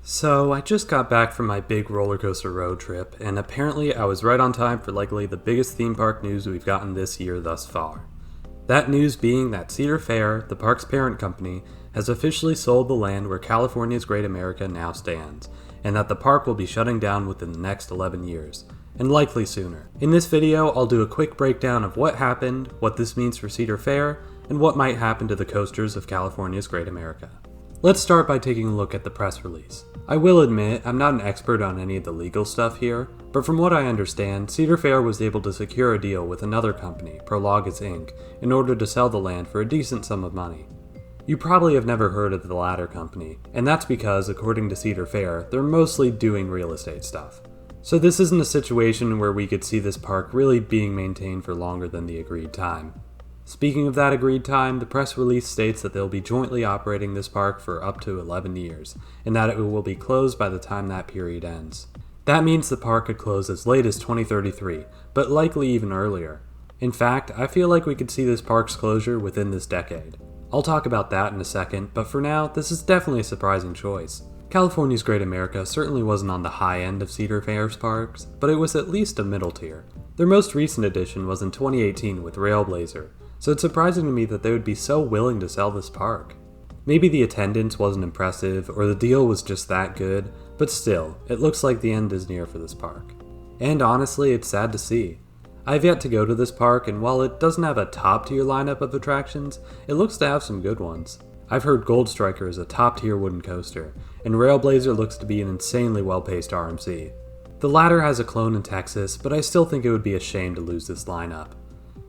So, I just got back from my big roller coaster road trip, and apparently I was right on time for likely the biggest theme park news we've gotten this year thus far. That news being that Cedar Fair, the park's parent company, has officially sold the land where California's Great America now stands, and that the park will be shutting down within the next 11 years, and likely sooner. In this video, I'll do a quick breakdown of what happened, what this means for Cedar Fair, and what might happen to the coasters of California's Great America. Let's start by taking a look at the press release. I will admit, I'm not an expert on any of the legal stuff here, but from what I understand, Cedar Fair was able to secure a deal with another company, Prologis Inc., in order to sell the land for a decent sum of money. You probably have never heard of the latter company, and that's because, according to Cedar Fair, they're mostly doing real estate stuff. So this isn't a situation where we could see this park really being maintained for longer than the agreed time. Speaking of that agreed time, the press release states that they'll be jointly operating this park for up to 11 years, and that it will be closed by the time that period ends. That means the park could close as late as 2033, but likely even earlier. In fact, I feel like we could see this park's closure within this decade. I'll talk about that in a second, but for now, this is definitely a surprising choice. California's Great America certainly wasn't on the high end of Cedar Fair's parks, but it was at least a middle tier. Their most recent addition was in 2018 with RailBlazer, so it's surprising to me that they would be so willing to sell this park. Maybe the attendance wasn't impressive, or the deal was just that good, but still, it looks like the end is near for this park. And honestly, it's sad to see. I've yet to go to this park, and while it doesn't have a top-tier lineup of attractions, it looks to have some good ones. I've heard Gold Striker is a top-tier wooden coaster, and RailBlazer looks to be an insanely well-paced RMC. The latter has a clone in Texas, but I still think it would be a shame to lose this lineup.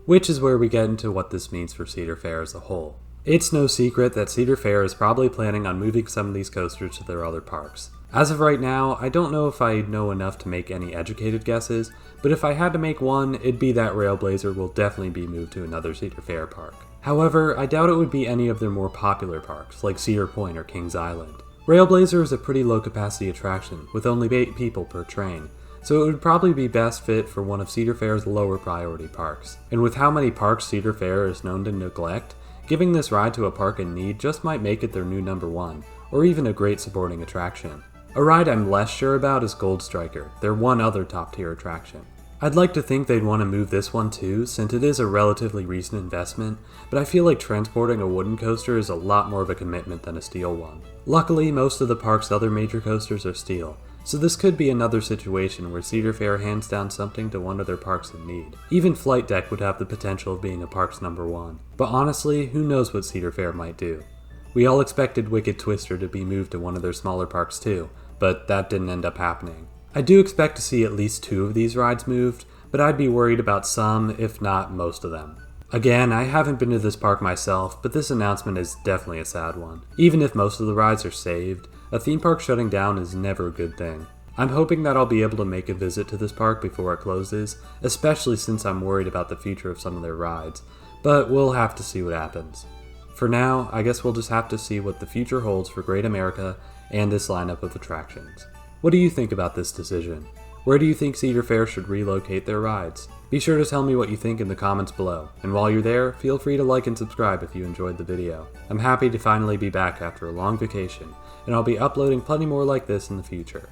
Which is where we get into what this means for Cedar Fair as a whole. It's no secret that Cedar Fair is probably planning on moving some of these coasters to their other parks. As of right now, I don't know if I know enough to make any educated guesses, but if I had to make one, it'd be that RailBlazer will definitely be moved to another Cedar Fair park. However, I doubt it would be any of their more popular parks, like Cedar Point or Kings Island. RailBlazer is a pretty low capacity attraction, with only 8 people per train, so it would probably be best fit for one of Cedar Fair's lower priority parks. And with how many parks Cedar Fair is known to neglect, giving this ride to a park in need just might make it their new number one, or even a great supporting attraction. A ride I'm less sure about is Gold Striker, their one other top tier attraction. I'd like to think they'd want to move this one too, since it is a relatively recent investment, but I feel like transporting a wooden coaster is a lot more of a commitment than a steel one. Luckily, most of the park's other major coasters are steel, so this could be another situation where Cedar Fair hands down something to one of their parks in need. Even Flight Deck would have the potential of being a park's number one. But honestly, who knows what Cedar Fair might do. We all expected Wicked Twister to be moved to one of their smaller parks too, but that didn't end up happening. I do expect to see at least 2 of these rides moved, but I'd be worried about some, if not most of them. Again, I haven't been to this park myself, but this announcement is definitely a sad one. Even if most of the rides are saved, a theme park shutting down is never a good thing. I'm hoping that I'll be able to make a visit to this park before it closes, especially since I'm worried about the future of some of their rides, but we'll have to see what happens. For now, I guess we'll just have to see what the future holds for Great America and this lineup of attractions. What do you think about this decision? Where do you think Cedar Fair should relocate their rides? Be sure to tell me what you think in the comments below, and while you're there, feel free to like and subscribe if you enjoyed the video. I'm happy to finally be back after a long vacation, and I'll be uploading plenty more like this in the future.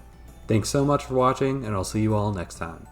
Thanks so much for watching, and I'll see you all next time.